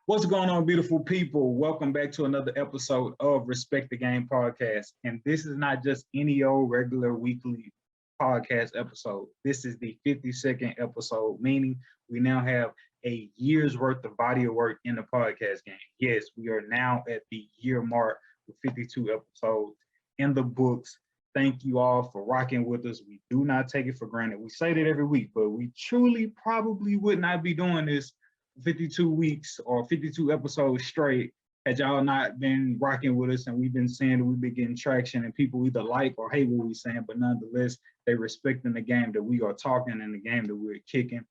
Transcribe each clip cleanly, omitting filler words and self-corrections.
What's going on, beautiful people? Welcome back to another episode of Respect the Game podcast. And this is not just any old regular weekly podcast episode. This is the 52nd episode, meaning we now have a year's worth of body of work in the podcast game. Yes, we are now at the year mark with 52 episodes in the books. Thank you all for rocking with us. We do not take it for granted. We say that every week, but we truly probably would not be doing this 52 weeks or 52 episodes straight had y'all not been rocking with us, and we've been saying that we've been getting traction and people either like or hate what we're saying, but nonetheless, they respecting the game that we are talking and the game that we're kicking.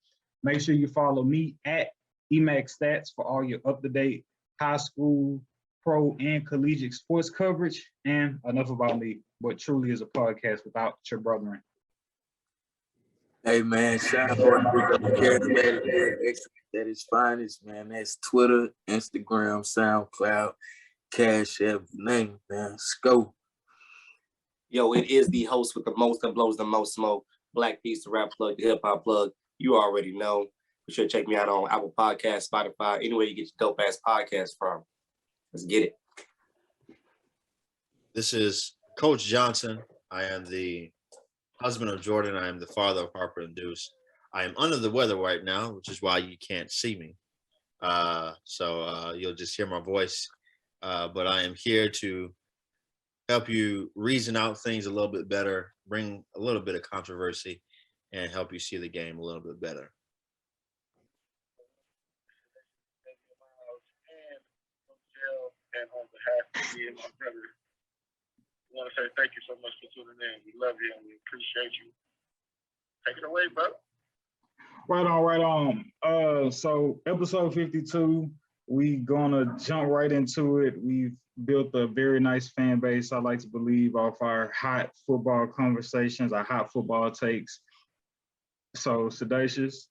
Make sure you follow me at EMAX Stats for all your up-to-date high school, pro, and collegiate sports coverage. And enough about me, what truly is a podcast without your brethren. Hey man, shout out to at its finest, man. That's Twitter, Instagram, SoundCloud, Cash App, name, man. Let's go. Yo, it is the host with the most that blows the most smoke. Black Beast, the rap plug, the hip hop plug. You already know. Be sure to check me out on Apple Podcasts, Spotify, anywhere you get your dope ass podcast from. Let's get it. This is Coach Johnson. I am the husband of Jordan. I am the father of Harper and Deuce. I am under the weather right now, which is why you can't see me. So you'll just hear my voice. But I am here to help you reason out things a little bit better, bring a little bit of controversy, and help you see the game a little bit better. And on behalf of me and my brother, I want to say thank you so much for tuning in. We love you and we appreciate you. Take it away, bro. Right on. So episode 52, we gonna jump right into it. We've built a very nice fan base, I like to believe, off our hot football conversations, our hot football takes. So Sedacious,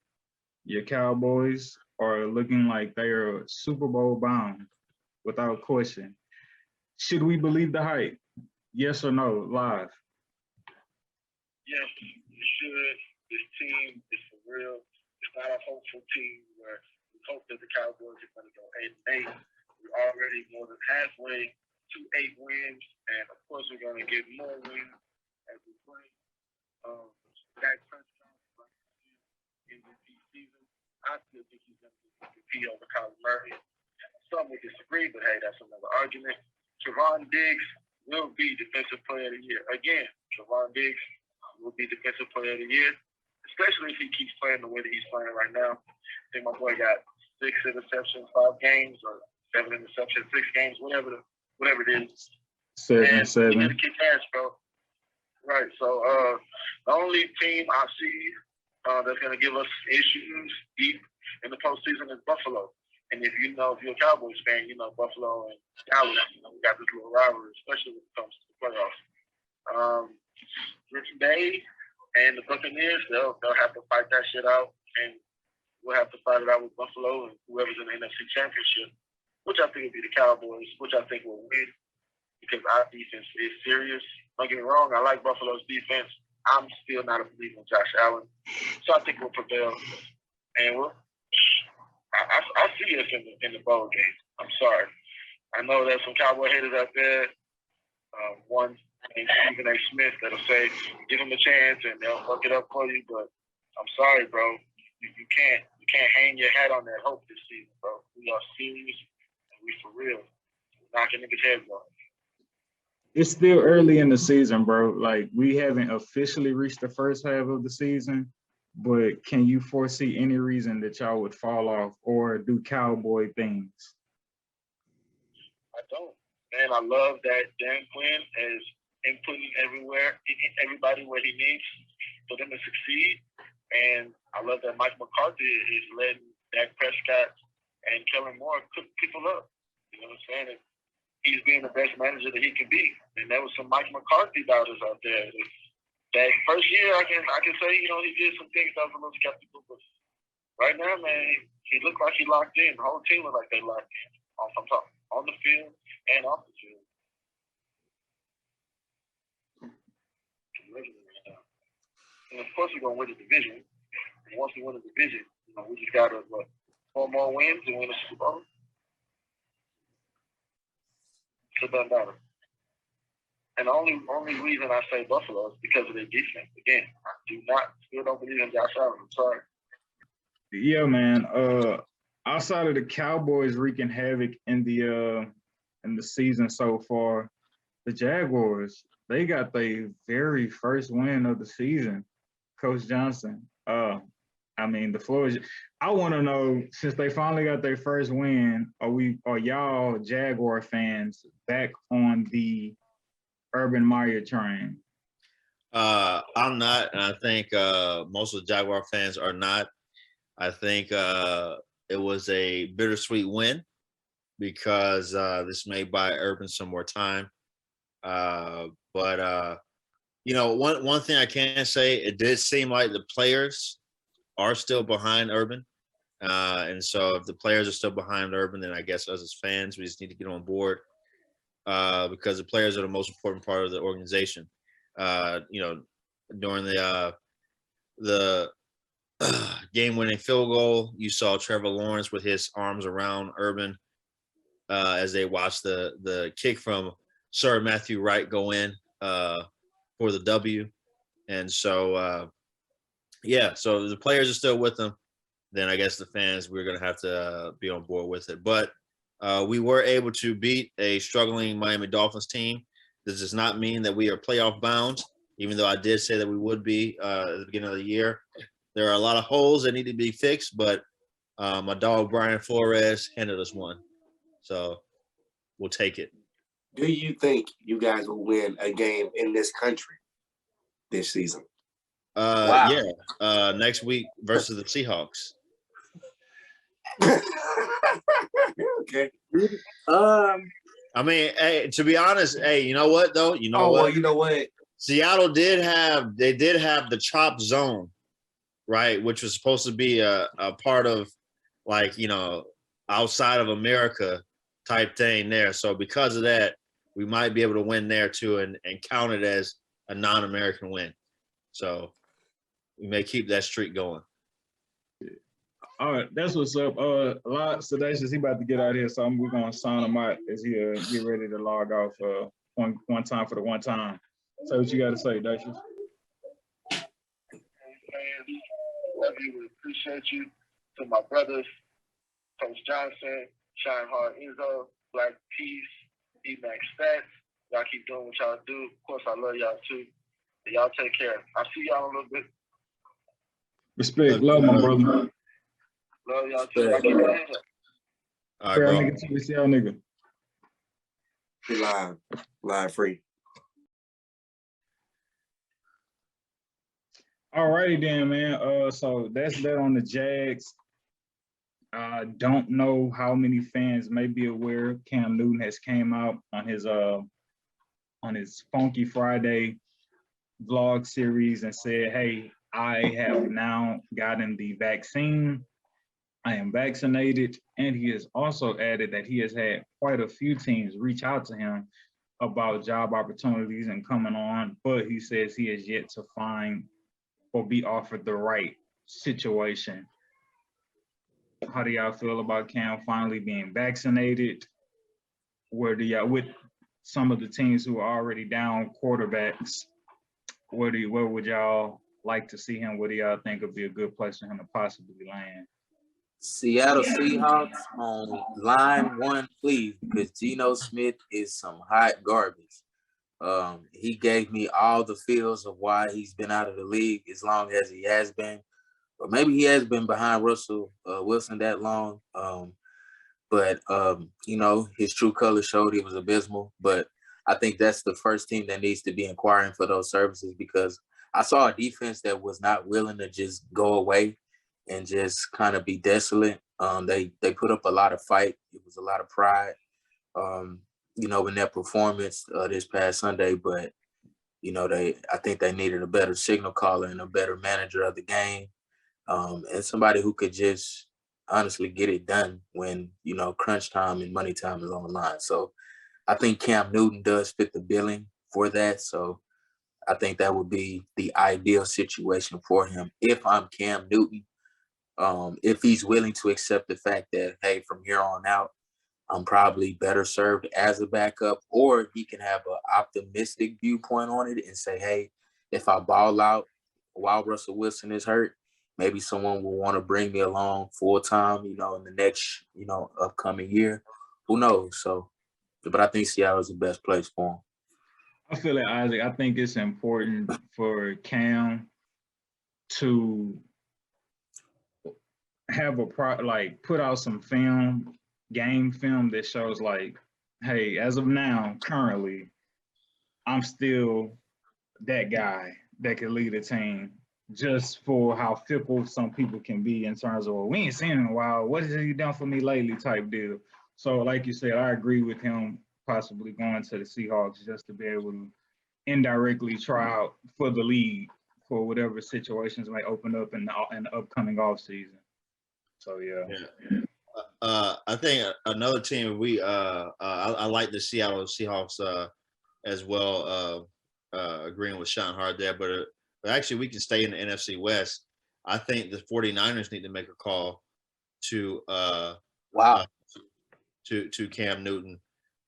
your Cowboys are looking like they are Super Bowl bound, without question. Should we believe the hype? Yes or no? Live. Yes, you should. This team is for real. It's not a hopeful team where we hope that the Cowboys are going to go 8-8. We're already more than halfway to 8 wins, and of course we're going to get more wins as we play. That touchdown in the season, I still think he's going to be MVP over Kyrie Murray. Some would disagree, but hey, that's another argument. Trevon Diggs will be Defensive Player of the Year. Again, Trevon Diggs will be Defensive Player of the Year, especially if he keeps playing the way that he's playing right now. I think my boy got 6 interceptions, 5 games, or 7 interceptions, 6 games, whatever it is. Seven. He need to kick ass, bro. Right. So the only team I see that's going to give us issues deep in the postseason is Buffalo. And if you're a Cowboys fan, you know Buffalo and Dallas, we got this little rivalry, especially when it comes to the playoffs. Green Bay and the Buccaneers, they'll have to fight that shit out, and we'll have to fight it out with Buffalo and whoever's in the NFC Championship, which I think will be the Cowboys, which I think will win because our defense is serious. Don't get me wrong, I like Buffalo's defense. I'm still not a believer in Josh Allen, so I think we'll prevail, and I see us in the bowl game. I'm sorry. I know there's some Cowboy haters out there. One named Stephen A. Smith that'll say, give him a chance and they'll fuck it up for you. But I'm sorry, bro. You can't hang your hat on that hope this season, bro. We are serious and we for real. We're knocking niggas' heads off. It's still early in the season, bro. Like, we haven't officially reached the first half of the season. But can you foresee any reason that y'all would fall off or do Cowboy things? I don't. Man, I love that Dan Quinn is inputting everybody where he needs for them to succeed. And I love that Mike McCarthy is letting Dak Prescott and Kellen Moore cook people up. You know what I'm saying? And he's being the best manager that he can be. And there was some Mike McCarthy doubters out there. That first year, I can say, he did some things that I was a little skeptical, but right now, man, he looked like he locked in. The whole team looked like they locked in. On the field and off the field. And of course, we're gonna win the division. And once we win the division, we just gotta 4 more wins and win the Super Bowl. it doesn't matter. And the only reason I say Buffalo is because of their defense. Again, I still don't believe in Josh Allen. I'm sorry. Yeah, man. Outside of the Cowboys wreaking havoc in the season so far, the Jaguars, they got their very first win of the season. Coach Johnson. I mean, the floor is. I want to know, since they finally got their first win, are y'all Jaguar fans back on the Urban Meyer train? I'm not, and I think most of the Jaguar fans are not. I think it was a bittersweet win because this may buy Urban some more time. But one thing I can say, it did seem like the players are still behind Urban. And so if the players are still behind Urban, then I guess us as fans, we just need to get on board because the players are the most important part of the organization. During the game-winning field goal, you saw Trevor Lawrence with his arms around Urban as they watched the kick from Sir Matthew Wright go in for the W. And so, so the players are still with them. Then I guess the fans, we're going to have to be on board with it. But we were able to beat a struggling Miami Dolphins team. This does not mean that we are playoff bound, even though I did say that we would be at the beginning of the year. There are a lot of holes that need to be fixed, but my dog Brian Flores handed us one. So we'll take it. Do you think you guys will win a game in this country this season? Wow. Yeah. Next week versus the Seahawks. Okay. I mean, hey, to be honest, you know what though? You know what? Seattle did have the chop zone, right? Which was supposed to be a part of outside of America type thing there. So because of that, we might be able to win there too and count it as a non-American win. So we may keep that streak going. All right, that's what's up. Sedacious, he about to get out here, so we're gonna sign him out as he get ready to log off. One time for the one time. Say what you got to say, Dacious. Love you. We appreciate you. To my brothers, Coach Johnson, Shine Hard Enzo, Black Peace, E-Max Stats. Y'all keep doing what y'all do. Of course, I love y'all too. Y'all take care. I'll see y'all in a little bit. Respect. Love my brother. Love y'all too. Y'all keep your hands up. All right, bro. Nigga, TVCL nigga. Live free. All righty then, man. So that's that on the Jags. Don't know how many fans may be aware Cam Newton has came out on his Funky Friday vlog series and said, hey, I have now gotten the vaccine. I am vaccinated. And he has also added that he has had quite a few teams reach out to him about job opportunities and coming on, but he says he has yet to find or be offered the right situation. How do y'all feel about Cam finally being vaccinated? Where do y'all, with some of the teams who are already down quarterbacks, where would y'all like to see him? What do y'all think would be a good place for him to possibly land? Seattle Seahawks on line one, please, because Geno Smith is some hot garbage. He gave me all the feels of why he's been out of the league as long as he has been. Or maybe he has been behind Russell Wilson that long. But his true colors showed he was abysmal. But I think that's the first team that needs to be inquiring for those services, because I saw a defense that was not willing to just go away and just kind of be desolate. They put up a lot of fight. It was a lot of pride, in their performance this past Sunday. But, I think they needed a better signal caller and a better manager of the game, and somebody who could just honestly get it done when, crunch time and money time is on the line. So I think Cam Newton does fit the billing for that. So I think that would be the ideal situation for him if I'm Cam Newton. If he's willing to accept the fact that, hey, from here on out, I'm probably better served as a backup, or he can have an optimistic viewpoint on it and say, hey, if I ball out while Russell Wilson is hurt, maybe someone will want to bring me along full time, in the next, upcoming year. Who knows? So, but I think Seattle is the best place for him. I feel like, Isaac, I think it's important for Cam to have put out some game film that shows like, hey, as of now, currently, I'm still that guy that can lead a team, just for how fickle some people can be in terms of, well, we ain't seen him in a while. What has he done for me lately type deal. So like you said, I agree with him possibly going to the Seahawks just to be able to indirectly try out for the league for whatever situations might open up in the upcoming offseason. So, yeah. I think another team I like the Seattle Seahawks as well, agreeing with Sean Hart there, but actually we can stay in the NFC West. I think the 49ers need to make a call to to Cam Newton.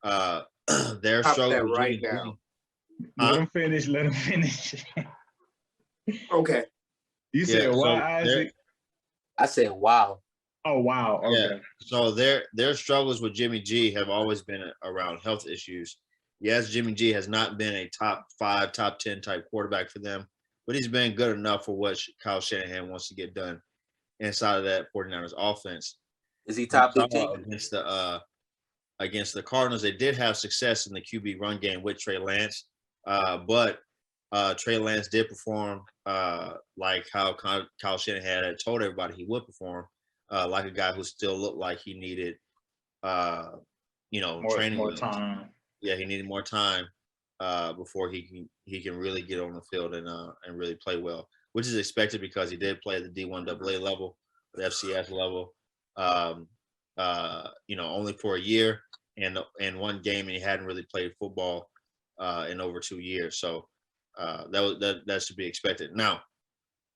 They're struggling right now. Let him finish. Okay. You said why, Isaac? I said wow. Oh, wow. Okay. Yeah. So their struggles with Jimmy G have always been around health issues. Yes, Jimmy G has not been a top 5, top 10 type quarterback for them, but he's been good enough for what Kyle Shanahan wants to get done inside of that 49ers offense. Is he top 15? Against the Cardinals, they did have success in the QB run game with Trey Lance, but Trey Lance did perform like how Kyle Shanahan had told everybody he would perform, like a guy who still looked like he needed, training more time. Yeah, he needed more time before he can really get on the field and really play well, which is expected because he did play at the D1 AA level, the FCS level, only for a year and one game, and he hadn't really played football in over 2 years. So that should be expected. Now,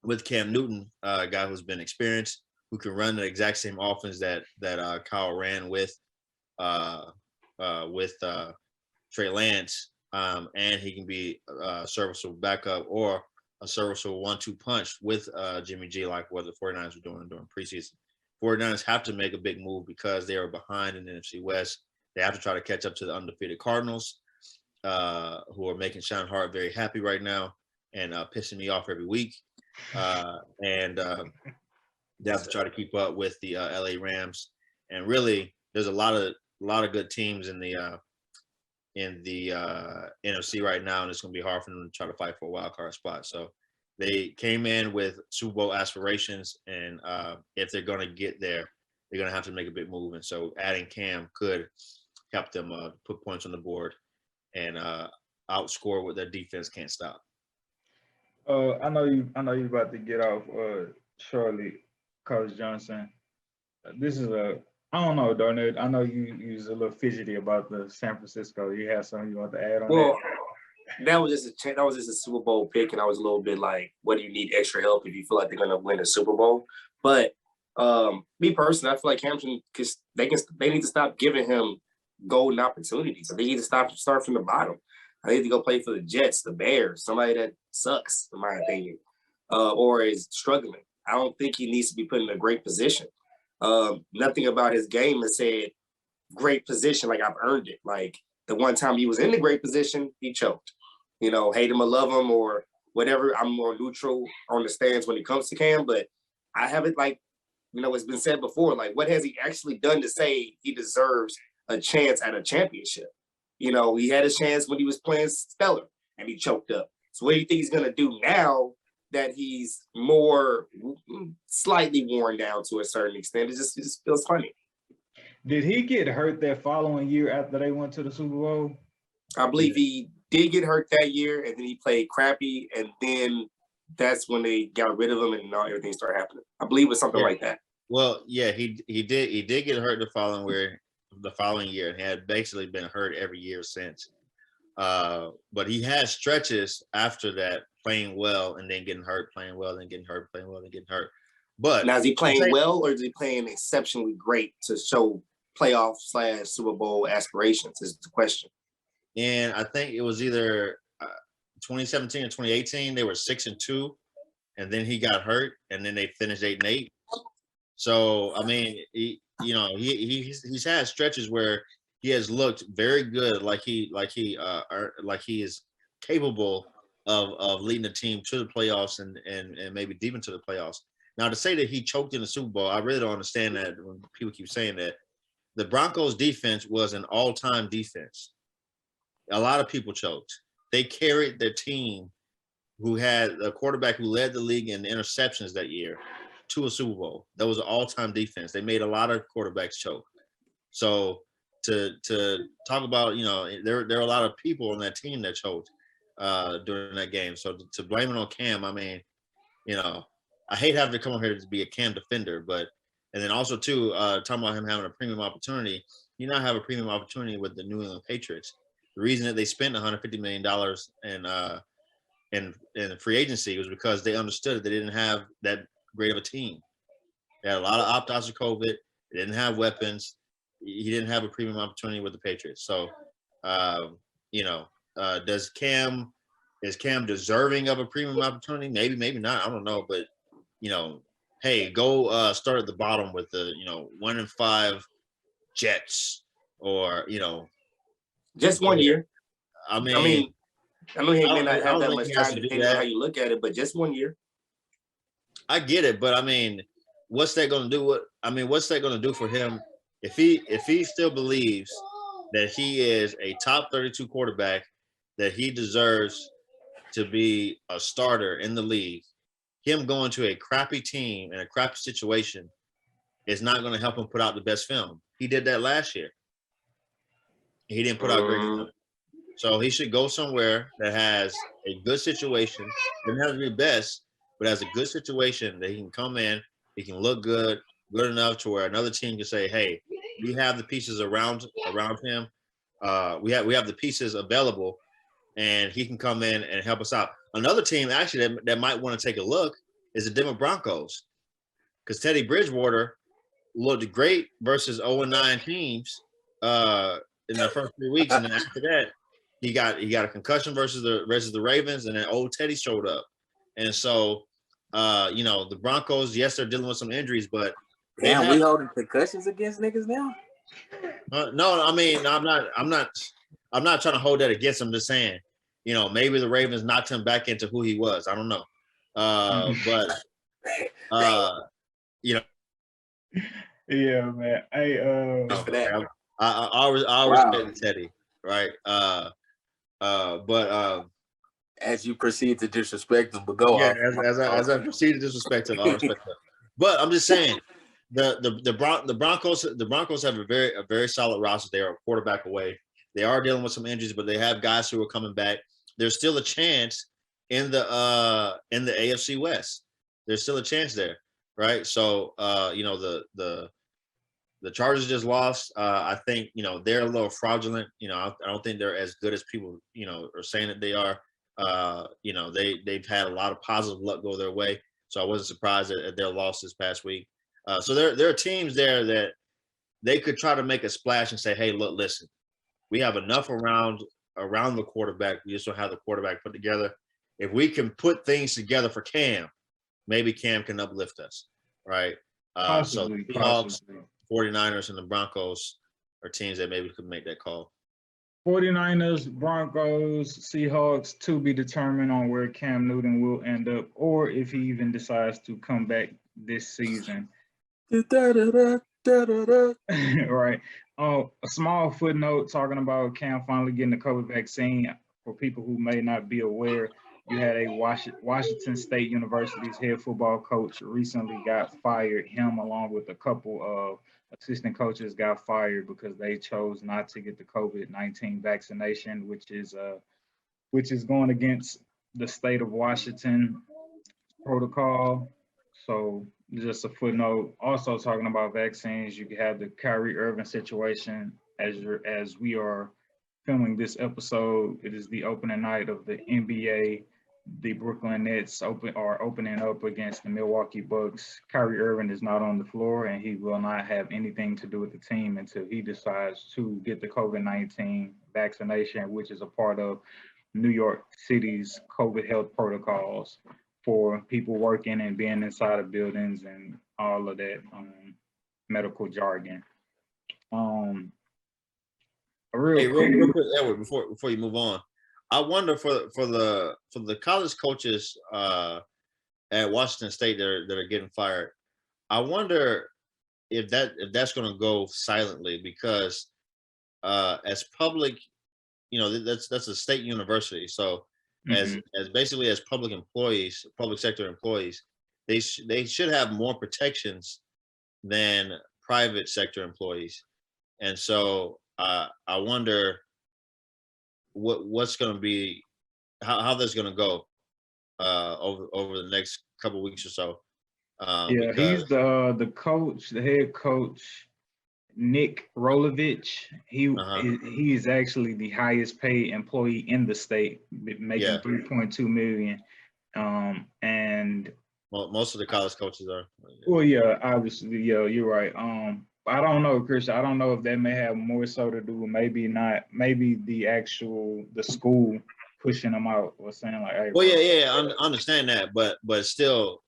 with Cam Newton, a guy who's been experienced, who can run the exact same offense that Kyle ran with Trey Lance, and he can be a serviceable backup or a serviceable 1-2 punch with Jimmy G, like what the 49ers were doing during preseason. 49ers have to make a big move because they are behind in the NFC West. They have to try to catch up to the undefeated Cardinals, who are making Sean Hart very happy right now and pissing me off every week. And they have to try to keep up with the LA Rams. And really, there's a lot of good teams in the NFC right now, and it's going to be hard for them to try to fight for a wild card spot. So they came in with Super Bowl aspirations, and if they're going to get there, they're going to have to make a big move. And so adding Cam could help them put points on the board and outscore what their defense can't stop. I know you about to get off shortly, Coach Johnson. This is I don't know, Darnell. I know you was a little fidgety about the San Francisco. You have something you want to add on that? That was just a Super Bowl pick, and I was a little bit like, what do you need extra help if you feel like they're gonna win a Super Bowl? But me personally, I feel like Hampton, because they need to stop giving him golden opportunities. They need to start from the bottom. I need to go play for the Jets, the Bears, somebody that sucks, in my opinion, or is struggling. I don't think he needs to be put in a great position. Nothing about his game has said great position, like I've earned it. Like the one time he was in the great position, he choked. Hate him or love him or whatever. I'm more neutral on the stands when it comes to Cam, but I haven't it's been said before, like what has he actually done to say he deserves a chance at a championship? He had a chance when he was playing stellar and he choked up. So what do you think he's going to do now that he's more slightly worn down to a certain extent? It just feels funny. Did he get hurt that following year after they went to the Super Bowl? I believe he did get hurt that year, and then he played crappy, and then that's when they got rid of him and everything started happening. I believe it was something like that. Well, yeah, he did get hurt the following year and had basically been hurt every year since. But he had stretches after that playing well and then getting hurt, playing well, then getting hurt, playing well, then getting hurt. But now, is he playing well or is he playing exceptionally great to show playoff / Super Bowl aspirations is the question. And I think it was either 2017 or 2018. They were 6-2, and then he got hurt, and then they finished 8-8. So I mean, he's had stretches where he has looked very good, like he is capable of leading the team to the playoffs and maybe deep into the playoffs. Now, to say that he choked in the Super Bowl, I really don't understand that when people keep saying that. The Broncos defense was an all-time defense. A lot of people choked. They carried their team, who had a quarterback who led the league in interceptions that year, to a Super Bowl. That was an all-time defense. They made a lot of quarterbacks choke. So to talk about, there are a lot of people on that team that choked during that game. So to blame it on Cam, I mean, I hate having to come over here to be a Cam defender, and then also too, talking about him having a premium opportunity, you now have a premium opportunity with the New England Patriots. The reason that they spent $150 million in free agency was because they understood that they didn't have that great of a team. They had a lot of opt-outs of COVID. They didn't have weapons. He didn't have a premium opportunity with the Patriots. So, is Cam deserving of a premium opportunity? Maybe, maybe not. I don't know. But, hey, go start at the bottom with the, 1-5 Jets or, just 1 year. I mean, he may not have that much time depending on how you look at it, but just 1 year. I get it, but I mean, what's that going to do? What's that going to do for him if he still believes that he is a top 32 quarterback, that he deserves to be a starter in the league? Him going to a crappy team in a crappy situation is not going to help him put out the best film. He did that last year. He didn't put out great film. So he should go somewhere that has a good situation. Doesn't have to be best, but has a good situation that he can come in, he can look good enough to where another team can say, hey, we have the pieces around him. We have the pieces available, and he can come in and help us out. Another team actually that might want to take a look is the Denver Broncos, because Teddy Bridgewater looked great versus 0-9 teams in the first 3 weeks, and then after that, he got a concussion versus the Ravens, and then old Teddy showed up. And so, the Broncos, yes, they're dealing with some injuries, but we holding concussions against niggas now? No, I mean, I'm not trying to hold that against him. I'm just saying, maybe the Ravens knocked him back into who he was. I don't know. Yeah, man. I respect Teddy, right? As you proceed to disrespect them, but go yeah, off. as I proceed to disrespect him, I respect him. But I'm just saying, the Broncos have a very solid roster. They are a quarterback away. They are dealing with some injuries, but they have guys who are coming back. There's still a chance in the AFC West. There's still a chance there, right? So the Chargers just lost. I think they're a little fraudulent. I don't think they're as good as people are saying that they are. They've had a lot of positive luck go their way, so I wasn't surprised at their loss this past week. So there are teams there that they could try to make a splash and say, hey, look, listen, we have enough around the quarterback. We just don't have the quarterback put together. If we can put things together for Cam, maybe Cam can uplift us, right? Possibly. 49ers and the Broncos are teams that maybe could make that call. 49ers, Broncos, Seahawks, to be determined on where Cam Newton will end up, or if he even decides to come back this season. Right. A small footnote talking about Cam finally getting the COVID vaccine. For people who may not be aware, you had a Washington State University's head football coach recently got fired. Him, along with a couple of assistant coaches, got fired because they chose not to get the COVID-19 vaccination, which is going against the state of Washington protocol. So just a footnote. Also talking about vaccines, you have the Kyrie Irving situation. As we are filming this episode, it is the opening night of the NBA the Brooklyn Nets are opening up against the Milwaukee Bucks. Kyrie Irving is not on the floor, and he will not have anything to do with the team until he decides to get the COVID-19 vaccination, which is a part of New York City's COVID health protocols for people working and being inside of buildings and all of that medical jargon. Hey, real quick, Edward, before you move on, I wonder for the college coaches at Washington State that are getting fired. I wonder if that's going to go silently because as public, that's a state university. So as basically as public employees, public sector employees, they should have more protections than private sector employees, and so I wonder what's going to be how that's going to go over the next couple of weeks or so. Yeah, he's the coach, the head coach, Nick Rolovich. He is actually the highest paid employee in the state, making $3.2 million. And most of the college coaches are. Well, yeah, obviously, yeah, you're right. I don't know, Christian. I don't know if that may have more so to do with maybe the school pushing them out or saying like, hey. Well, yeah, I understand that, but still,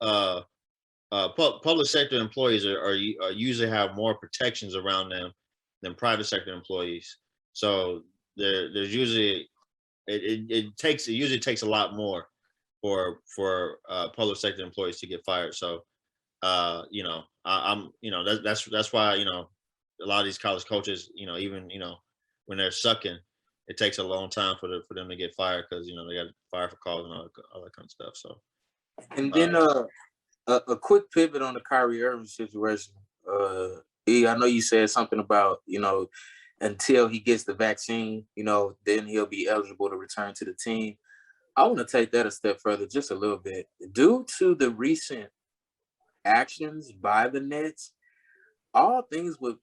public sector employees are usually have more protections around them than private sector employees. So there's usually it usually takes a lot more for public sector employees to get fired. So that's why a lot of these college coaches even when they're sucking, it takes a long time for them to get fired because they got fired for calls and all that kind of stuff. So and then a quick pivot on the Kyrie Irving situation. I know you said something about until he gets the vaccine, then he'll be eligible to return to the team. I want to take that a step further, just a little bit. Due to the recent actions by the Nets, all things would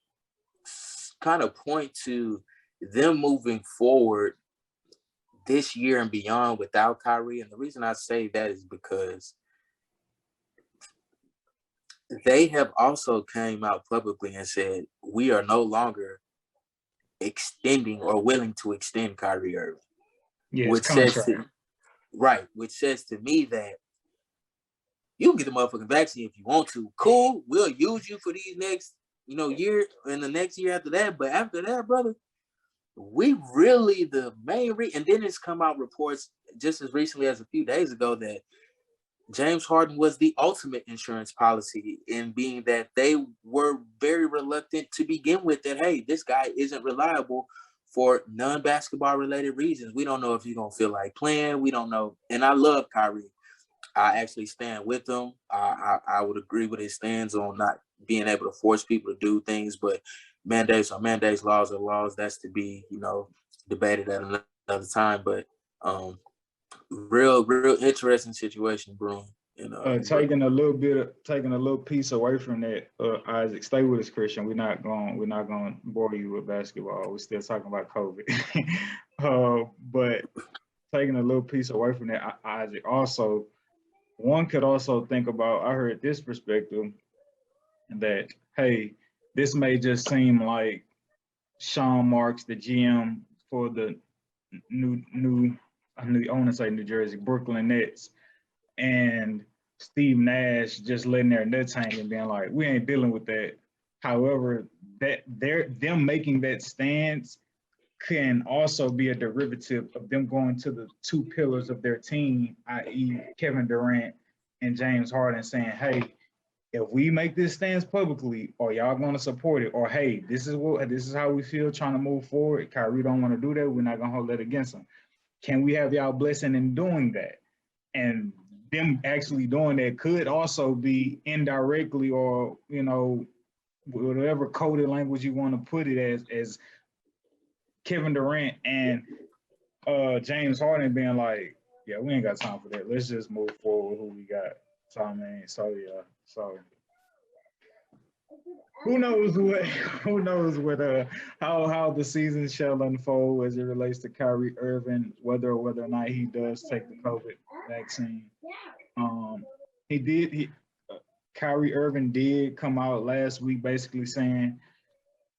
kind of point to them moving forward this year and beyond without Kyrie. And the reason I say that is because they have also came out publicly and said, we are no longer extending or willing to extend Kyrie Irving. Yeah, which says to me that you can get the motherfucking vaccine if you want to. Cool, we'll use you for these next, year and the next year after that. But after that, brother, we really the main and then it's come out reports just as recently as a few days ago that James Harden was the ultimate insurance policy, in being that they were very reluctant to begin with that, hey, this guy isn't reliable for non-basketball related reasons. We don't know if he's going to feel like playing. We don't know. And I love Kyrie. I actually stand with him. I would agree with his stance on not being able to force people to do things, but mandates are mandates, laws are laws. That's to be, debated at another time. But real interesting situation, bro. Taking a little piece away from that, Isaac, stay with us, Christian. We're not going to bore you with basketball. We're still talking about COVID. But taking a little piece away from that, Isaac, also, one could also think about, I heard this perspective that, hey, this may just seem like Sean Marks, the GM for the I want to say New Jersey, Brooklyn Nets, and Steve Nash just letting their nuts hang and being like, we ain't dealing with that. However, that them making that stance can also be a derivative of them going to the two pillars of their team, i.e. Kevin Durant and James Harden, saying, hey, if we make this stance publicly, are y'all going to support it? Or, hey, this is how we feel trying to move forward. Kyrie don't want to do that. We're not going to hold that against him. Can we have y'all blessing in doing that? And them actually doing that could also be indirectly, or, whatever coded language you want to put it as Kevin Durant and James Harden being like, yeah, we ain't got time for that. Let's just move forward with who we got. So, I mean, so, yeah. So, who knows what how the season shall unfold as it relates to Kyrie Irving, whether or not he does take the COVID vaccine. Um, he Kyrie Irving did come out last week basically saying,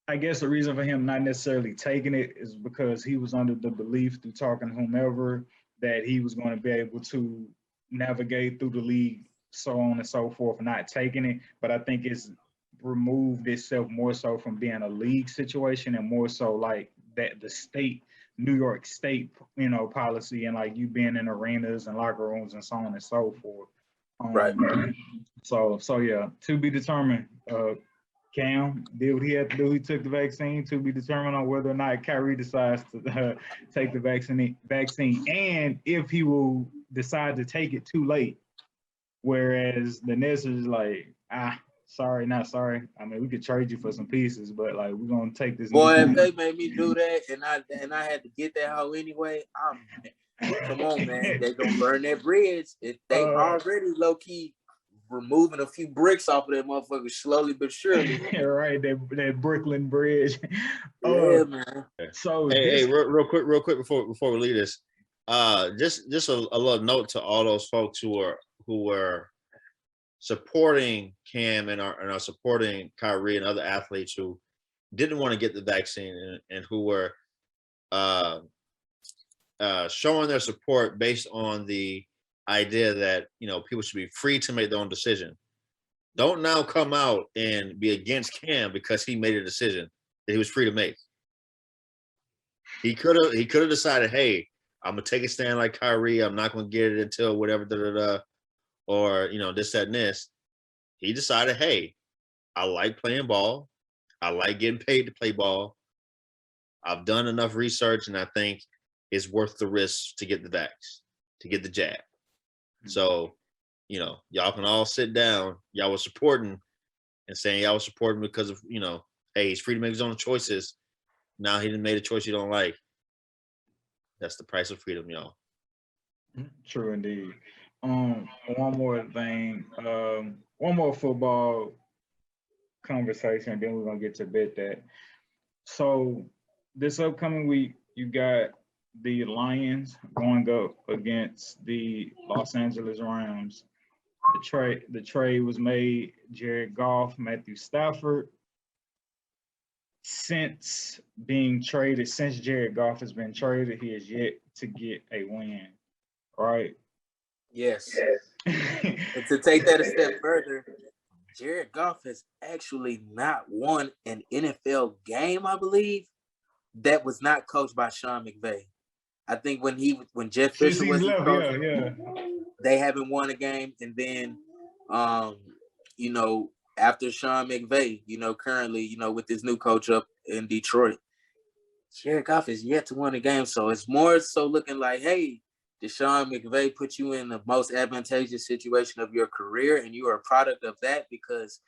I guess the reason for him not necessarily taking it is because he was under the belief through talking to whomever that he was going to be able to navigate through the league, so on and so forth, not taking it. But I think it's removed itself more so from being a league situation and more so like that the state, New York State, policy and like you being in arenas and locker rooms and so on and so forth. Right. So yeah, to be determined. Cam did what he had to do. He took the vaccine. To be determined on whether or not Kyrie decides to take the vaccine, and if he will decide to take it too late. Whereas the Nets is like, sorry, not sorry. I mean, we could trade you for some pieces, but like we're gonna take this. Boy, if they made me do that, and I had to get that hoe anyway, come on, man. They gonna burn that bridge. If they already low key removing a few bricks off of that motherfucker slowly but surely. Right, that Brooklyn Bridge. Yeah, man. So hey, real quick before we leave this, just a little note to all those folks who were supporting Cam and are supporting Kyrie and other athletes who didn't want to get the vaccine and who were showing their support based on the idea that people should be free to make their own decision. Don't now come out and be against Cam because he made a decision that he was free to make. He could have decided, hey, I'm gonna take a stand like Kyrie. I'm not gonna get it until whatever, or this, that, and this. He decided, hey, I like playing ball. I like getting paid to play ball. I've done enough research, and I think it's worth the risk to get the vax, to get the jab. So, y'all can all sit down. Y'all were supporting and saying y'all were supporting because of, hey, he's free to make his own choices. Now he done made a choice you don't like. That's the price of freedom, y'all. True indeed. One more thing. One more football conversation, then we're gonna get to bet that. So this upcoming week, you got the Lions going up against the Los Angeles Rams. The trade was made. Jared Goff, Matthew Stafford. Since Jared Goff has been traded, he has yet to get a win. Right? Yes. And to take that a step further, Jared Goff has actually not won an NFL game, I believe, that was not coached by Sean McVay. I think when Jeff Fisher was coach, they haven't won a game. And then, after Sean McVay, currently, with this new coach up in Detroit, Jared Goff is yet to win a game. So it's more so looking like, hey, did Sean McVay put you in the most advantageous situation of your career, and you are a product of that? Because,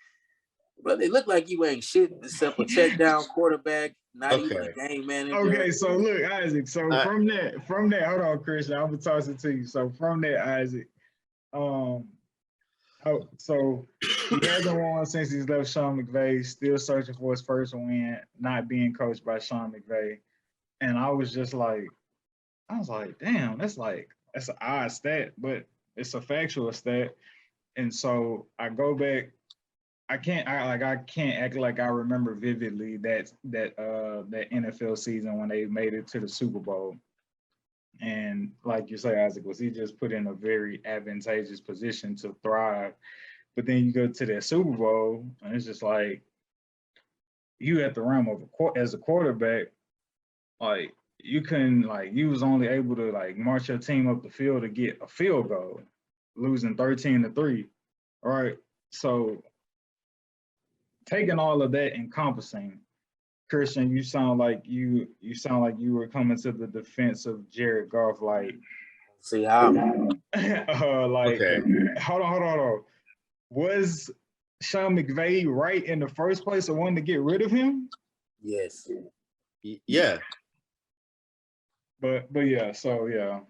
brother, it looked like you ain't shit except a check down quarterback, not even a game manager. Okay, so look, Isaac. So from that, hold on, Christian, I'm gonna toss it to you. So from that, Isaac, so he hasn't won since he's left Sean McVay. Still searching for his first win, not being coached by Sean McVay, and I was like, damn, that's an odd stat, but it's a factual stat. And so I go back. I can't act like I remember vividly that NFL season when they made it to the Super Bowl. And like you say, Isaac, was he just put in a very advantageous position to thrive? But then you go to that Super Bowl, and it's just like you at the realm of as a quarterback, like you couldn't, you was only able to march your team up the field to get a field goal, losing 13-3. All right, so taking all of that encompassing, Christian, you sound like you were coming to the defense of Jared Goff. See how? Okay. Hold on. Was Sean McVay right in the first place or wanting to get rid of him? Yes. Yeah. But yeah, so yeah.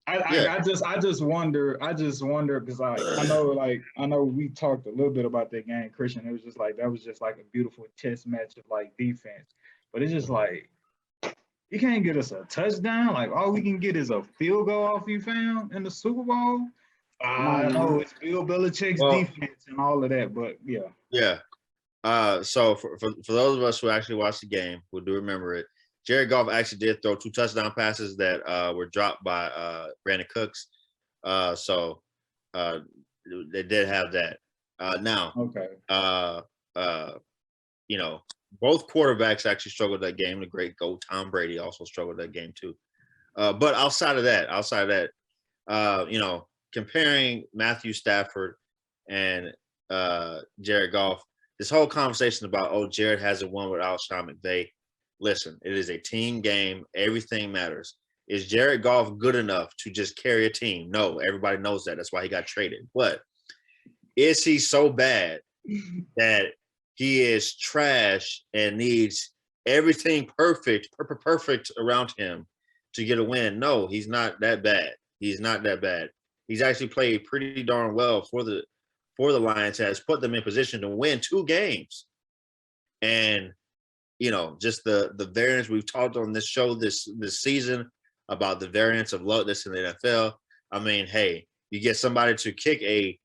I just wonder because I know we talked a little bit about that game, Christian. It was just like that was just like a beautiful test match of like defense, but it's just like you can't get us a touchdown. Like all we can get is a field goal off you found in the Super Bowl. I know it's Bill Belichick's defense and all of that, but yeah. Yeah. So for those of us who actually watched the game, who do remember it, Jared Goff actually did throw 2 touchdown passes that were dropped by Brandon Cooks. So they did have that. Now, Okay. You know, both quarterbacks actually struggled that game. The great GOAT Tom Brady also struggled that game too. But outside of that, you know, comparing Matthew Stafford and Jared Goff, this whole conversation about, Jared hasn't won without Sean McVay. Listen, it is a team game. Everything matters. Is Jared Goff good enough to just carry a team? No, everybody knows that. That's why he got traded. But is he so bad that he is trash and needs everything perfect around him to get a win? No, he's not that bad. He's not that bad. He's actually played pretty darn well for the Lions, has put them in position to win 2 games. And, you know, just the variance we've talked on this show this season about the variance of this in the NFL. I mean, hey, you get somebody to kick a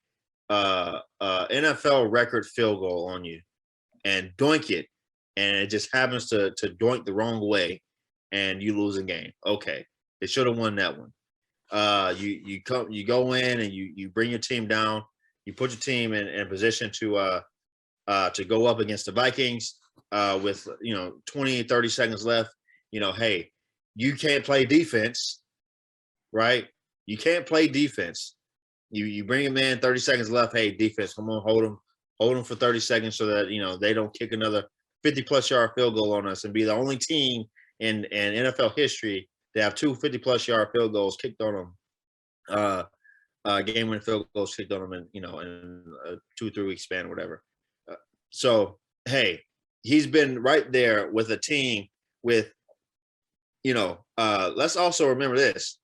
NFL record field goal on you and doink it, and it just happens to doink the wrong way, and you lose a game. Okay, they should have won that one. You go in and you bring your team down. You put your team in position to go up against the Vikings with 20, 30 seconds left. You know, hey, you can't play defense, right? You can't play defense. You bring them in 30 seconds left. Hey, defense, come on, hold them for 30 seconds so that they don't kick another 50-plus yard field goal on us and be the only team in NFL history to have 2 50-plus yard field goals kicked on them. Game-winning field goals kicked on them in a 2-3 week span or whatever. So hey, he's been right there with a team with let's also remember this.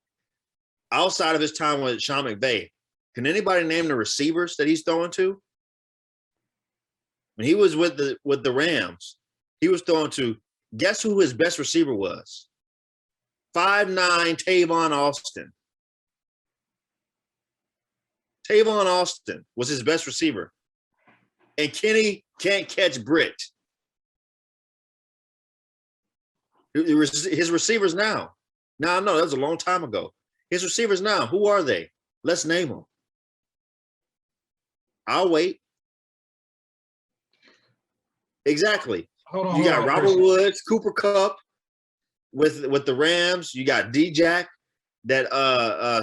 Outside of his time with Sean McVay, can anybody name the receivers that he's throwing to? When he was with the Rams, he was throwing to, guess who his best receiver was? 5'9" Tavon Austin. Tavon Austin was his best receiver. And Kenny can't catch Britt. His receivers now. Now, no, that was a long time ago. His receivers now, who are they? Let's name them. I'll wait. Exactly. Hold on. You got Robert Woods, Cooper Kupp with the Rams. You got D-Jack that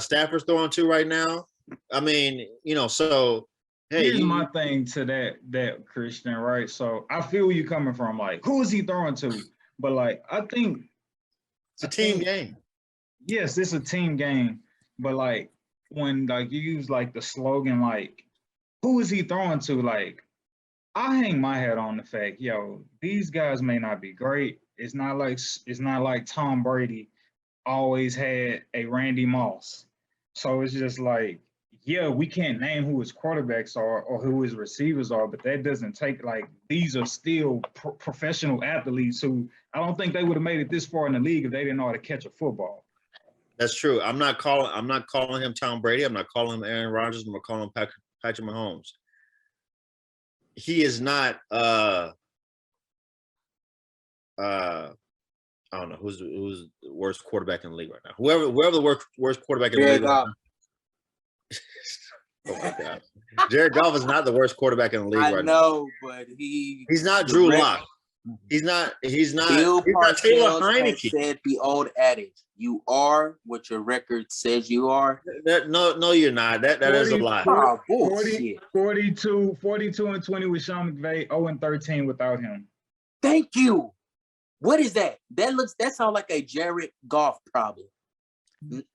Stafford's throwing to right now. I mean, so hey. Here's my thing to that Christian, right? So I feel where you're coming from. Like, who is he throwing to? But like, I think it's a team game. Yes, it's a team game. But like, when like you use like the slogan, like, who is he throwing to? Like, I hang my hat on the fact, these guys may not be great. It's not like Tom Brady always had a Randy Moss. So it's just like, we can't name who his quarterbacks are or who his receivers are, but that doesn't take, like, these are still professional athletes who I don't think they would have made it this far in the league if they didn't know how to catch a football. That's true. I'm not calling him Tom Brady. I'm not calling him Aaron Rodgers. I'm not calling him Patrick Mahomes. He is not I don't know who's the worst quarterback in the league right now. Whoever the worst quarterback in the league right now. Oh my God. Jared Goff is not the worst quarterback in the league right now. I know, but he's not Drew Lock. He's not Bill Taylor Heineke. Said the old adage, you are what your record says you are. No, you're not. That is a lie. 42-20 with Sean McVay, 0-13 without him. Thank you. What is that? That sounds like a Jared Goff problem.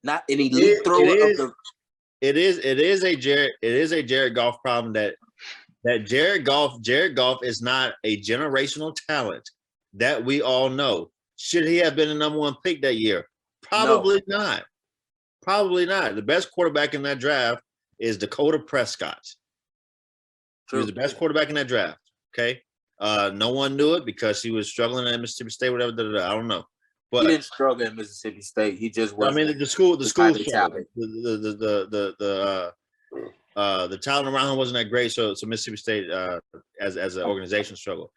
Not an elite thrower of the. It is a Jared Goff problem that Jared Goff is not a generational talent that we all know. Should he have been the number 1 pick that year? Probably not. Probably not. The best quarterback in that draft is Dakota Prescott. He was the best quarterback in that draft. Okay. No one knew it because he was struggling at Mississippi State, whatever. I don't know. But he didn't struggle at Mississippi State. He just was. I mean, the school struggled. talent. The talent around him wasn't that great, so Mississippi State as an organization struggled.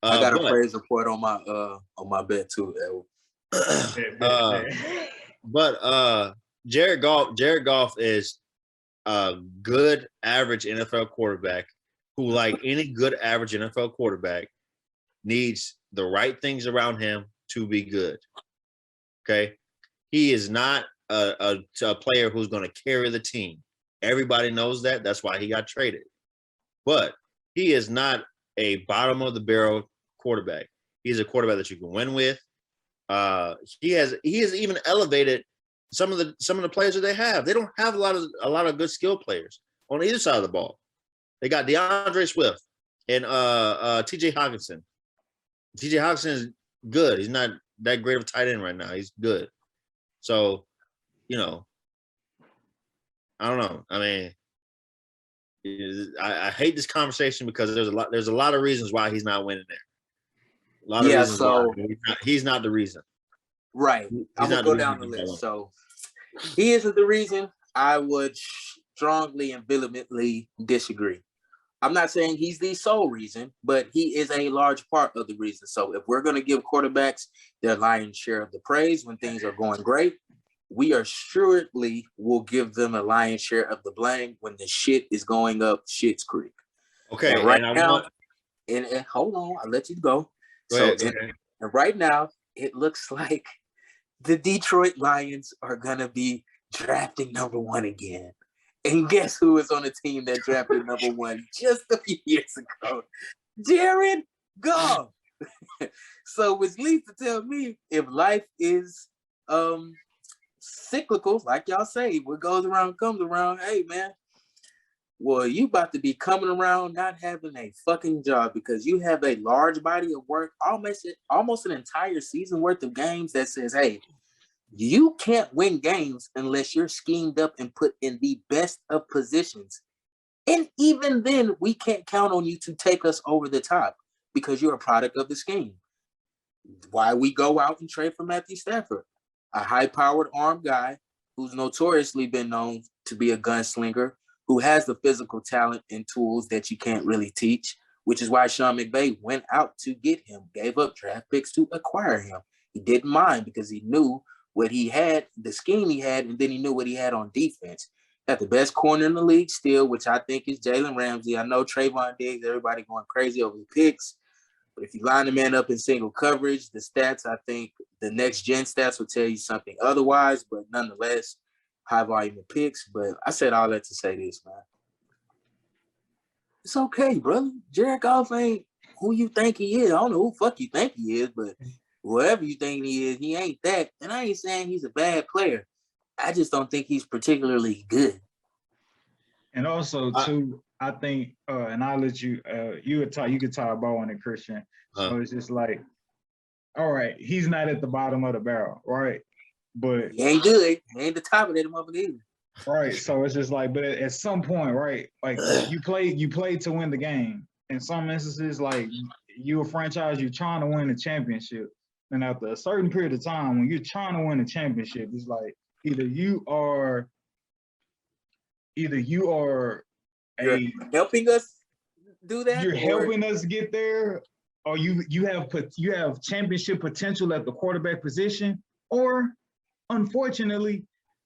I got a praise report on my bet too. But Jared Goff is a good average NFL quarterback who, like any good average NFL quarterback, needs the right things around him to be good. Okay, he is not a player who's going to carry the team. Everybody knows that. That's why he got traded. But he is not a bottom of the barrel quarterback. He's a quarterback that you can win with. He has even elevated some of the players that they have. They don't have a lot of good skill players on either side of the ball. They got DeAndre Swift and TJ Hawkinson. TJ Hawkinson is good. He's not that great of a tight end right now. He's good. So, I don't know. I mean, I hate this conversation because there's a lot of reasons why he's not winning there. A lot of reasons why he's not the reason. Right. I'm gonna go down the list. So he isn't the reason. I would strongly and vehemently disagree. I'm not saying he's the sole reason, but he is a large part of the reason. So if we're gonna give quarterbacks their lion's share of the praise when things are going great, we assuredly will give them a lion's share of the blame when the shit is going up Shit's Creek. Okay. And right now, and hold on, I'll let you go. And right now, it looks like the Detroit Lions are gonna be drafting number 1 again. And guess who is on the team that drafted number 1 just a few years ago? Jared Goff. So which leads to tell me if life is cyclical, like y'all say, what goes around comes around. Hey man, well, you about to be coming around not having a fucking job because you have a large body of work, almost an entire season worth of games that says, hey, you can't win games unless you're schemed up and put in the best of positions. And even then, we can't count on you to take us over the top because you're a product of the scheme. Why we go out and trade for Matthew Stafford, a high-powered armed guy who's notoriously been known to be a gunslinger, who has the physical talent and tools that you can't really teach, which is why Sean McVay went out to get him, gave up draft picks to acquire him. He didn't mind because he knew what he had, the scheme he had, and then he knew what he had on defense. Got the best corner in the league still, which I think is Jalen Ramsey. I know Trayvon Diggs, everybody going crazy over the picks. But if you line the man up in single coverage, the stats, I think the next gen stats will tell you something otherwise, but nonetheless, high volume of picks. But I said all that to say this, man. It's okay, brother. Jared Goff ain't who you think he is. I don't know who fuck you think he is, but whoever you think he is, he ain't that. And I ain't saying he's a bad player. I just don't think he's particularly good. And also, too, I think, and I'll let you, you could talk about on it, Christian. So it's just like, all right, he's not at the bottom of the barrel, right? But he ain't good. He ain't the top of that motherfucker either. Right. So it's just like, but at some point, right, like you play to win the game. In some instances, like you a franchise, you're trying to win a championship. And after a certain period of time, when you're trying to win a championship, it's like either you are You're helping us do that. You're helping us get there, or you have championship potential at the quarterback position, or unfortunately,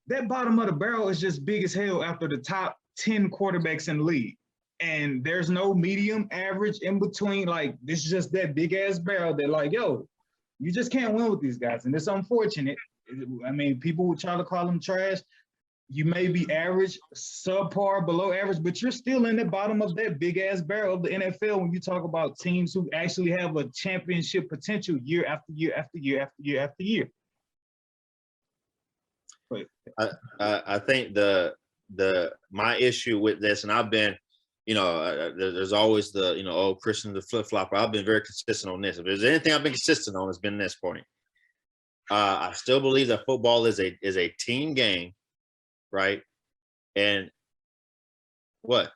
that bottom of the barrel is just big as hell after the top 10 quarterbacks in the league. And there's no medium average in between. Like, this is just that big ass barrel that, like, yo, you just can't win with these guys. And it's unfortunate. I mean, people would try to call them trash. You may be average, subpar, below average, but you're still in the bottom of that big ass barrel of the NFL when you talk about teams who actually have a championship potential year after year after year after year after year. I think my issue with this, and I've been, there's always the, Christian, the flip-flopper. I've been very consistent on this. If there's anything I've been consistent on, it's been this point. I still believe that football is a team game, right? And what?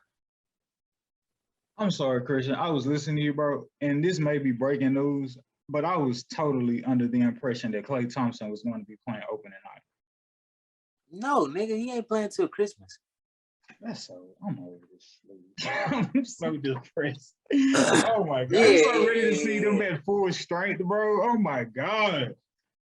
I'm sorry, Christian. I was listening to you, bro, and this may be breaking news, but I was totally under the impression that Klay Thompson was going to be playing opening night. No, nigga, he ain't playing till Christmas. That's so. I'm over this. I'm so depressed. Oh my god! I'm so ready to see them at full strength, bro. Oh my god!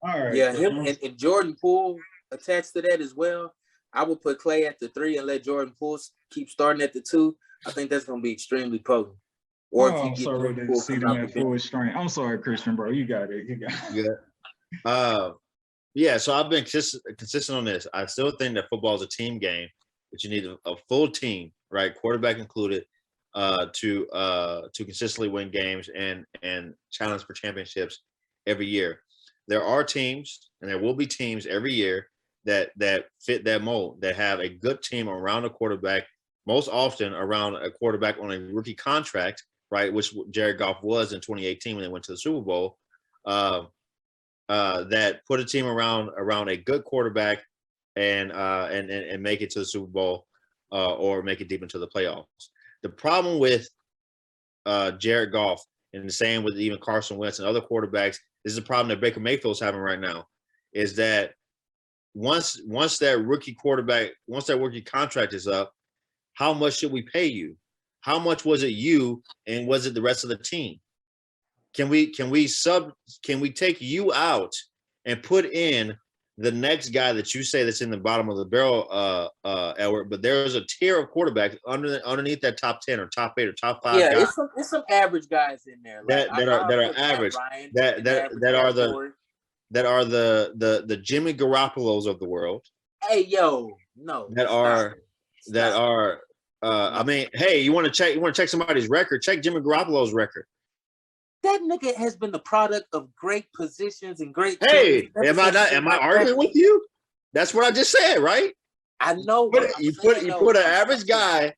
All right. Yeah, him and Jordan Poole attached to that as well. I would put Klay at the 3 and let Jordan Poole keep starting at the 2. I think that's going to be extremely potent. Or if you I'm get so ready to see them at full strength. I'm sorry, Christian, bro. You got it. You got it. Yeah. Yeah, so I've been consistent on this. I still think that football is a team game, but you need a full team, right, quarterback included, to consistently win games and challenge for championships every year. There are teams, and there will be teams every year that fit that mold, that have a good team around a quarterback, most often around a quarterback on a rookie contract, right, which Jared Goff was in 2018 when they went to the Super Bowl. That put a team around a good quarterback and make it to the Super Bowl or make it deep into the playoffs. The problem with Jared Goff, and the same with even Carson Wentz and other quarterbacks, this is a problem that Baker Mayfield's having right now, is that once that rookie contract is up, how much should we pay you? How much was it you, and was it the rest of the team? Can we take you out and put in the next guy that you say that's in the bottom of the barrel, Edward? But there's a tier of quarterbacks underneath that top 10 or top 8 or top 5 guys. Yeah, it's some average guys in there that are average. That are the Jimmy Garoppolos of the world. Hey, yo, no. I mean, hey, you want to check somebody's record? Check Jimmy Garoppolo's record. That nigga has been the product of great positions and great. Hey, am I arguing with you? That's what I just said, right? I know. You put an average guy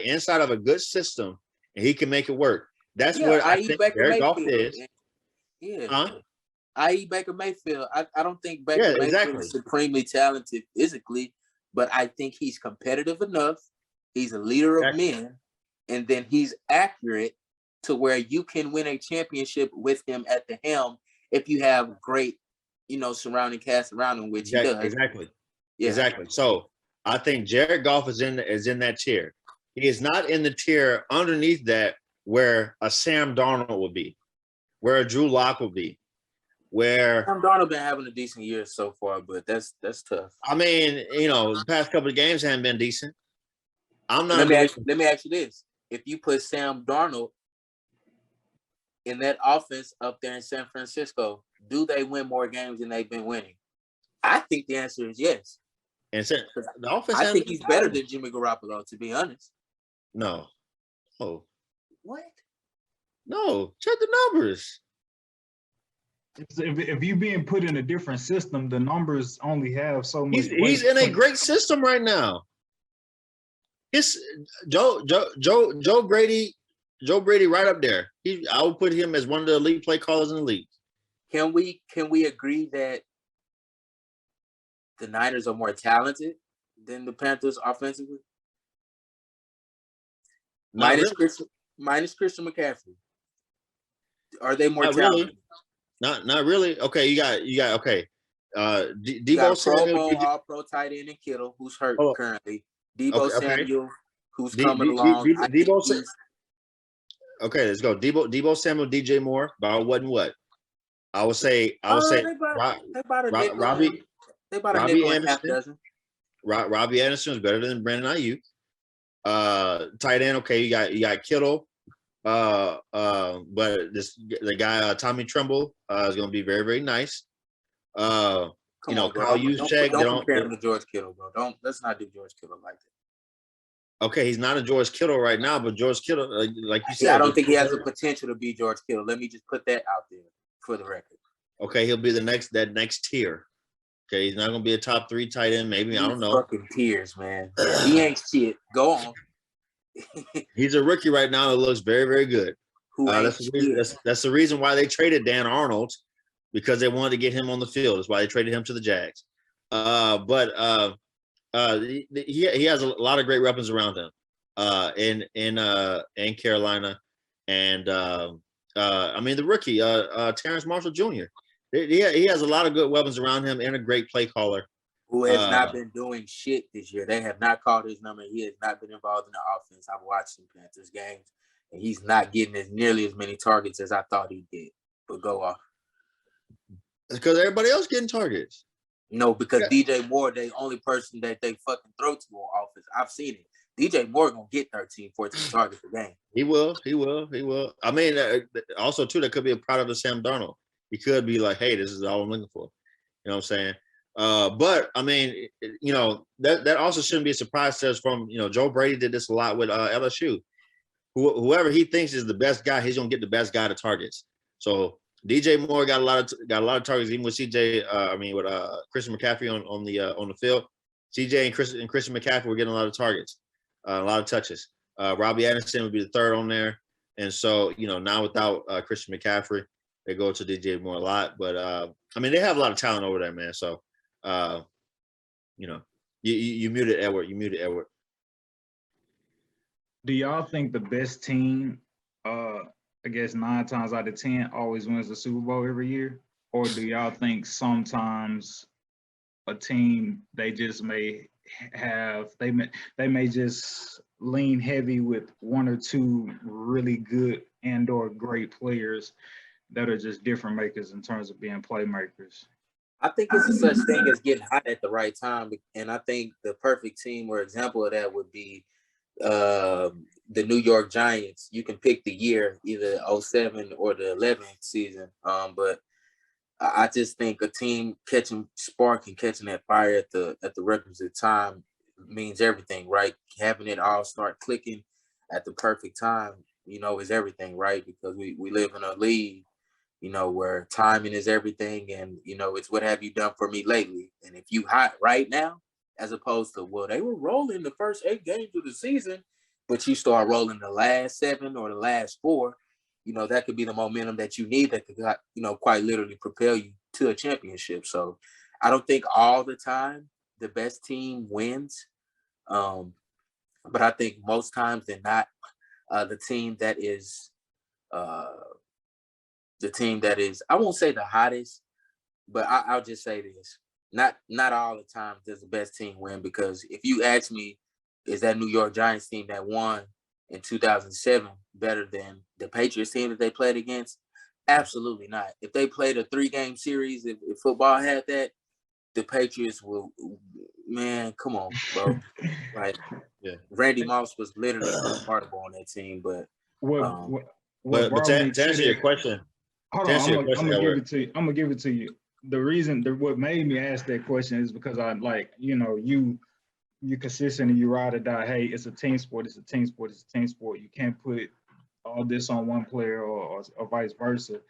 inside of a good system, and he can make it work. That's what I think Jared Goff is. Yeah. Huh? I.e. Baker Mayfield. I don't think Baker Mayfield is supremely talented physically, but I think he's competitive enough. He's a leader of men, and then he's accurate to where you can win a championship with him at the helm if you have great, surrounding cast around him, which he does. Exactly. Yeah. Exactly. So I think Jared Goff is in that tier. He is not in the tier underneath that where a Sam Darnold would be, where a Drew Lock would be, where Sam Darnold been having a decent year so far, but that's tough. I mean, the past couple of games haven't been decent. I'm not. Let me ask you this: if you put Sam Darnold in that offense up there in San Francisco, do they win more games than they've been winning? I think the answer is yes. And the offense, I think he's better than Jimmy Garoppolo, to be honest. No. Oh. What? No. Check the numbers. If you being put in a different system, the numbers only have so much. He's in a great system right now. It's Joe Brady. Joe Brady right up there. I would put him as one of the elite play callers in the league. Can we agree that the Niners are more talented than the Panthers offensively? Minus Christian McCaffrey. Are they more talented? Really. Not really. Okay, you got okay. Debo Samuel, All-Pro tight end, and Kittle, who's hurt currently. Debo Samuel, who's coming along. Okay, let's go. Debo Samuel, DJ Moore, about what? I would say Robbie Anderson. Robbie Anderson is better than Brandon Ayuk. Tight end, okay, you got Kittle. But the guy Tommy Tremble is going to be very, very nice. Kyle Juszczyk. Don't compare him to George Kittle, bro. Let's not do George Kittle like that. Okay, he's not a George Kittle right now, but George Kittle, like you said, I don't think he has the potential to be George Kittle. Let me just put that out there for the record. Okay, he'll be that next tier. Okay, he's not going to be a top 3 tight end. Maybe I don't know. Fucking tiers, man. He ain't shit. Go on. He's a rookie right now that looks very, very good. That's the reason why they traded Dan Arnold, because they wanted to get him on the field. That's why they traded him to the Jags. But he has a lot of great weapons around him. In Carolina, and I mean the rookie Terrence Marshall Jr. He has a lot of good weapons around him and a great play caller. Who has not been doing shit this year. They have not called his number. He has not been involved in the offense. I've watched some Panthers games, and he's not getting nearly as many targets as I thought he did. But go off. It's because everybody else getting targets. No, because DJ Moore, the only person that they fucking throw to on offense. I've seen it. DJ Moore gonna get 13, 14 targets a game. He will. I mean, also too, that could be a product of Sam Darnold. He could be like, hey, this is all I'm looking for. You know what I'm saying? But I mean, you know, that also shouldn't be a surprise to us. From, you know, Joe Brady did this a lot with LSU. Whoever he thinks is the best guy, he's gonna get the best guy to targets. So DJ Moore got a lot of targets, even with Christian McCaffrey on the field. CJ and Christian McCaffrey were getting a lot of targets, a lot of touches. Robbie Anderson would be the third on there, and so, you know, now without Christian McCaffrey, they go to DJ Moore a lot. But I mean, they have a lot of talent over there, man. So you know, you muted Edward. Do y'all think the best team, I guess 9 times out of 10, always wins the Super Bowl every year? Or do y'all think sometimes a team, they just may have, they may just lean heavy with 1 or 2 really good and or great players that are just different makers in terms of being playmakers? I think it's a such thing as getting hot at the right time. And I think the perfect team or example of that would be the New York Giants. You can pick the year, either 07 or the 11th season. But I just think a team catching spark and catching that fire at the requisite time means everything, right? Having it all start clicking at the perfect time, you know, is everything, right? Because we live in a league, you know, where timing is everything, and, you know, it's what have you done for me lately? And if you hot right now, as opposed to, well, they were rolling the first 8 games of the season, but you start rolling the last 7 or the last 4, you know, that could be the momentum that you need that could, you know, quite literally propel you to a championship. So I don't think all the time the best team wins. But I think most times they're not the team that is, I won't say the hottest, but I'll just say this. Not all the time does the best team win, because if you ask me, is that New York Giants team that won in 2007 better than the Patriots team that they played against? Absolutely not. If they played a 3-game series, if football had that, the Patriots will, man, come on, bro. Like, yeah. Randy Moss was literally unguardable on that team, but but to answer your question, hold on, I'm gonna give it to you. I'm gonna give it to you. The reason, what made me ask that question is because I, like, you know, you consistent and you ride or die. Hey, it's a team sport. It's a team sport. It's a team sport. You can't put all this on one player or vice versa.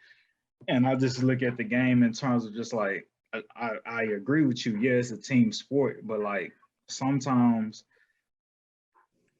And I just look at the game in terms of just like, I agree with you. Yeah, it's a team sport, but like sometimes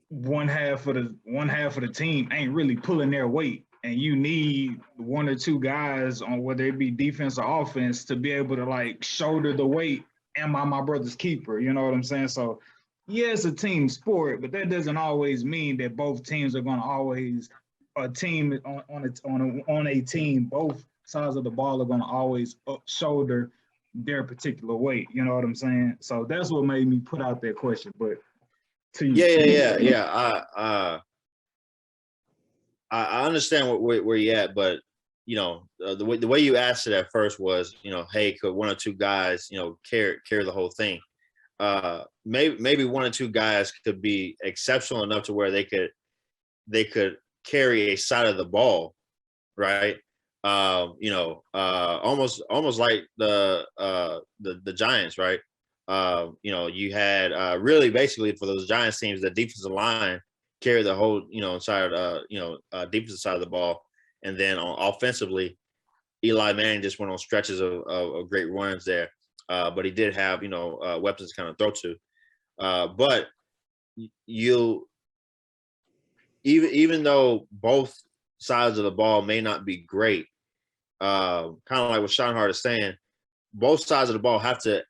one half of the team ain't really pulling their weight, and you need 1 or 2 guys on whether it be defense or offense to be able to like shoulder the weight. Am I my brother's keeper? You know what I'm saying? So yeah, it's a team sport, but that doesn't always mean that both teams are going to always, a team on a team, both sides of the ball are going to always shoulder their particular weight. You know what I'm saying? So that's what made me put out that question. But to you, yeah. I understand where you're at, but, you know, the way you asked it at first was, you know, hey, could 1 or 2 guys, you know, carry the whole thing? Maybe 1 or 2 guys could be exceptional enough to where they could carry a side of the ball, right? You know, almost like the Giants, right? You know, you had really basically for those Giants teams, the defensive line carry the whole, you know, side, defensive side of the ball, and then offensively, Eli Manning just went on stretches of great runs there, but he did have, you know, weapons to kind of throw to. But even though both sides of the ball may not be great, kind of like what Schottenhart is saying, both sides of the ball have to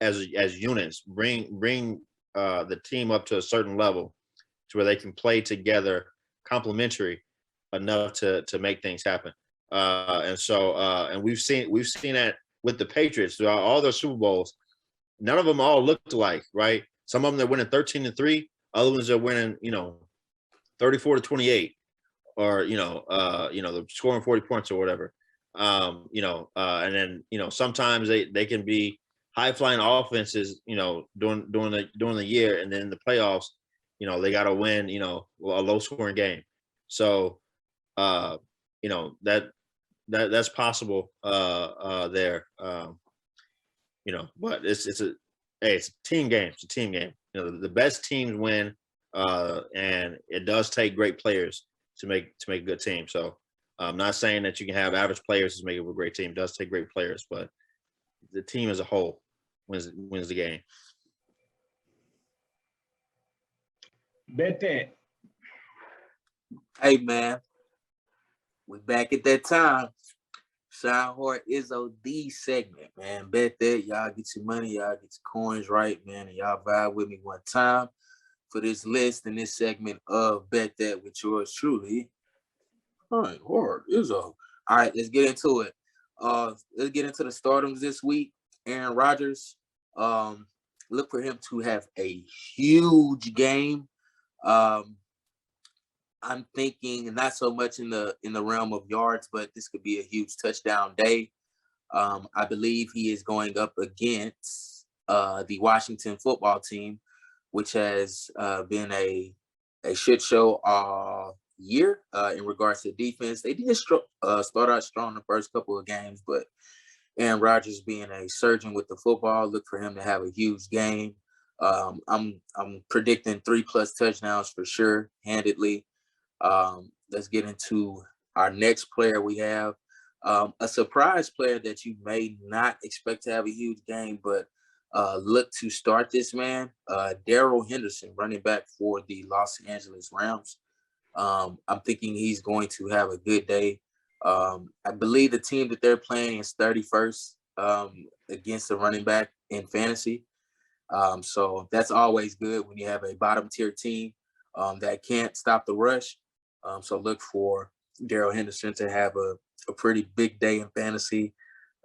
as units bring the team up to a certain level to where they can play together, complementary enough to make things happen. And we've seen that with the Patriots throughout all their Super Bowls. None of them all looked alike, right? Some of them they're winning 13-3, other ones are winning, 34-28, or they're scoring 40 points or whatever. And then sometimes they can be high flying offenses, during the year, and then in the playoffs, they got to win, a low scoring game. So, that's possible there. But it's a team game. It's a team game. The best teams win, and it does take great players to make a good team. So I'm not saying that you can have average players to make it a great team. It does take great players, but the team as a whole wins the game. Bet that. Hey, man. We back at that time. Sean Hort Izzo segment, man. Bet that. Y'all get your money. Y'all get your coins right, man. And y'all vibe with me one time for this list and this segment of Bet That with yours truly. All right, Hort Izzo. All right, let's get into it. Let's get into the stardoms this week. Aaron Rodgers. Look for him to have a huge game. I'm thinking not so much in the realm of yards, but this could be a huge touchdown day. I believe he is going up against the Washington football team, which has been a shit show all year in regards to defense. They did start out strong the first couple of games, but Aaron Rodgers being a surgeon with the football, look for him to have a huge game. I'm predicting 3+ touchdowns for sure, handedly. Let's get into our next player. We have a surprise player that you may not expect to have a huge game, but look to start this man, Darrell Henderson, running back for the Los Angeles Rams. I'm thinking he's going to have a good day. I believe the team that they're playing is 31st against the running back in fantasy. So that's always good when you have a bottom tier team that can't stop the rush. So look for Darrell Henderson to have a pretty big day in fantasy.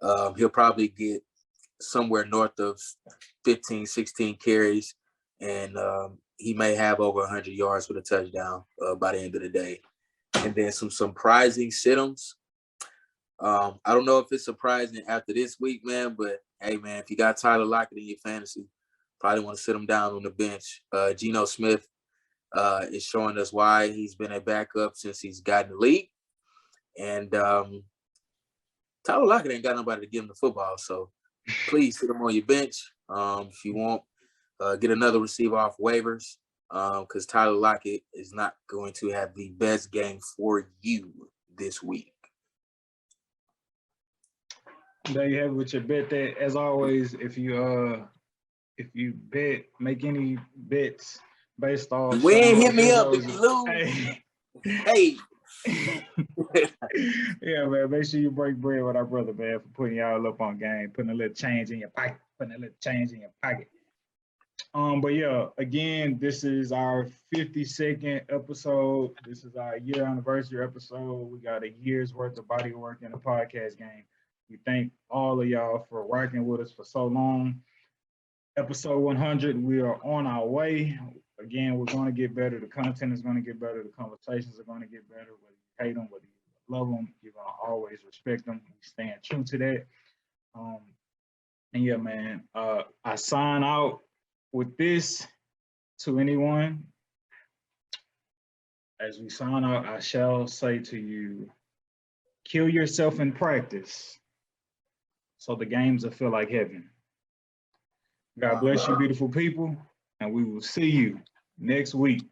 He'll probably get somewhere north of 15, 16 carries, and he may have over 100 yards with a touchdown by the end of the day. And then some surprising sit-ems. I don't know if it's surprising after this week, man, but hey, man, if you got Tyler Lockett in your fantasy, probably want to sit him down on the bench. Geno Smith is showing us why he's been a backup since he's gotten the league. And Tyler Lockett ain't got nobody to give him the football, so please sit him on your bench. If you want, get another receiver off waivers, because Tyler Lockett is not going to have the best game for you this week. There you have it with your Bet That. As always, if you bet, make any bets based off. Win, hit me up if you lose. Hey. Yeah, man. Make sure you break bread with our brother, man, for putting y'all up on game, putting a little change in your pocket, But yeah, again, this is our 52nd episode. This is our year anniversary episode. We got a year's worth of body work in the podcast game. We thank all of y'all for rocking with us for so long. Episode 100, we are on our way. Again, we're going to get better. The content is going to get better. The conversations are going to get better. Whether you hate them, whether you love them, you're going to always respect them. We stand true to that. And yeah, man, I sign out with this to anyone. As we sign out, I shall say to you, kill yourself in practice so the games will feel like heaven. God bless you, beautiful people, and we will see you next week.